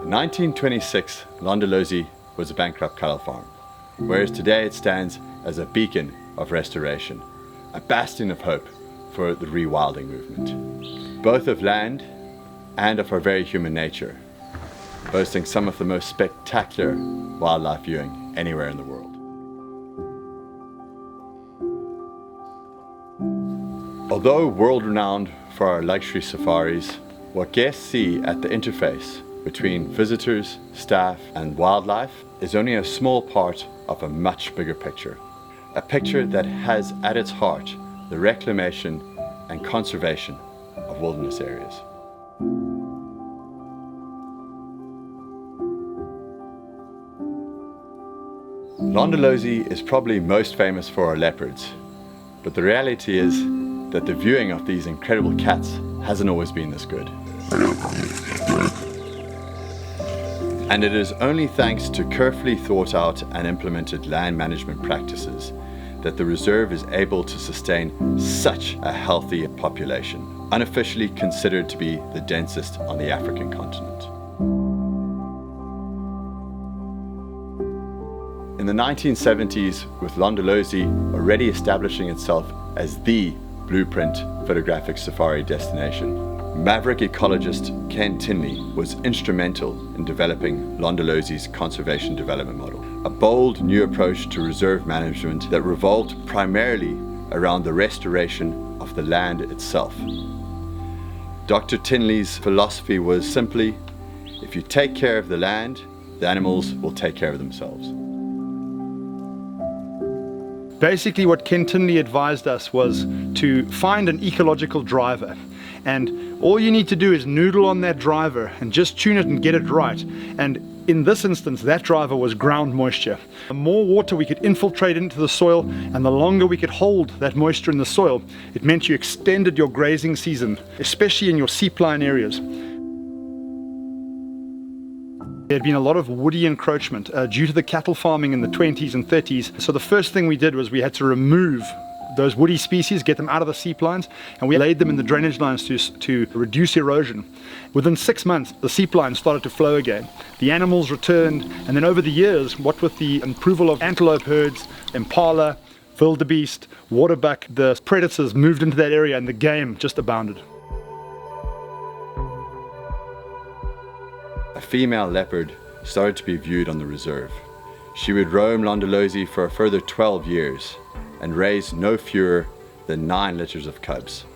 In 1926, Londolozi was a bankrupt cattle farm, whereas today it stands as a beacon of restoration, a bastion of hope for the rewilding movement, both of land and of our very human nature, boasting some of the most spectacular wildlife viewing anywhere in the world. Although world-renowned for our luxury safaris, what guests see at the interface between visitors, staff and wildlife is only a small part of a much bigger picture. A picture that has at its heart the reclamation and conservation of wilderness areas. Londolozi is probably most famous for our leopards, but the reality is that the viewing of these incredible cats hasn't always been this good. And it is only thanks to carefully thought out and implemented land management practices that the reserve is able to sustain such a healthy population, unofficially considered to be the densest on the African continent. In the 1970s, with Londolozi already establishing itself as the blueprint photographic safari destination, maverick ecologist Ken Tinley was instrumental in developing Londolozi's conservation development model, a bold new approach to reserve management that revolved primarily around the restoration of the land itself. Dr. Tinley's philosophy was simply, if you take care of the land, the animals will take care of themselves. Basically what Ken Tinley advised us was to find an ecological driver, and all you need to do is noodle on that driver and just tune it and get it right. And in this instance, that driver was ground moisture. The more water we could infiltrate into the soil and the longer we could hold that moisture in the soil, it meant you extended your grazing season, especially in your seepline areas. There had been a lot of woody encroachment due to the cattle farming in the 20s and 30s. So the first thing we did was we had to remove those woody species, get them out of the seeplines, and we laid them in the drainage lines to reduce erosion. Within 6 months, the seeplines started to flow again. The animals returned, and then over the years, what with the approval of antelope herds, impala, wildebeest, waterbuck, the predators moved into that area and the game just abounded. A female leopard started to be viewed on the reserve. She would roam Londolozi for a further 12 years and raise no fewer than 9 litters of cubs,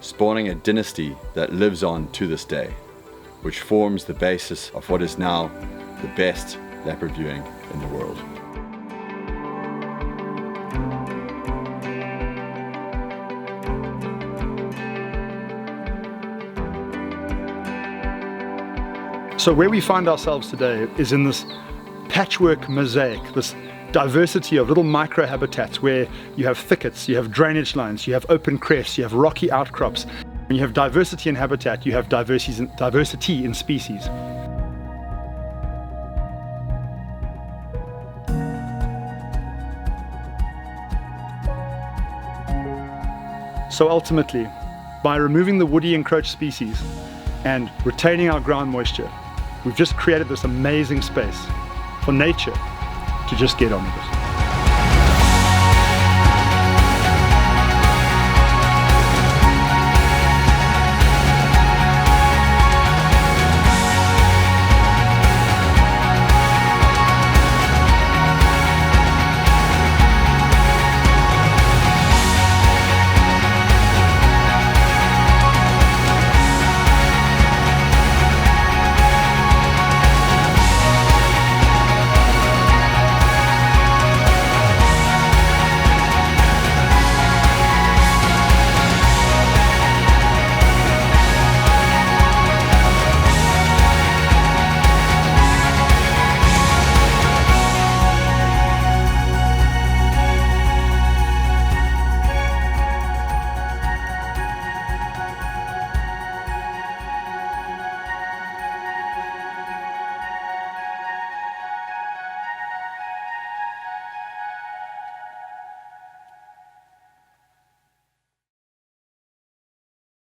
spawning a dynasty that lives on to this day, which forms the basis of what is now the best leopard viewing in the world. So where we find ourselves today is in this patchwork mosaic, this diversity of little microhabitats where you have thickets, you have drainage lines, you have open crests, you have rocky outcrops. When you have diversity in habitat, you have diversity in species. So ultimately, by removing the woody encroached species and retaining our ground moisture, we've just created this amazing space for nature to just get on with it.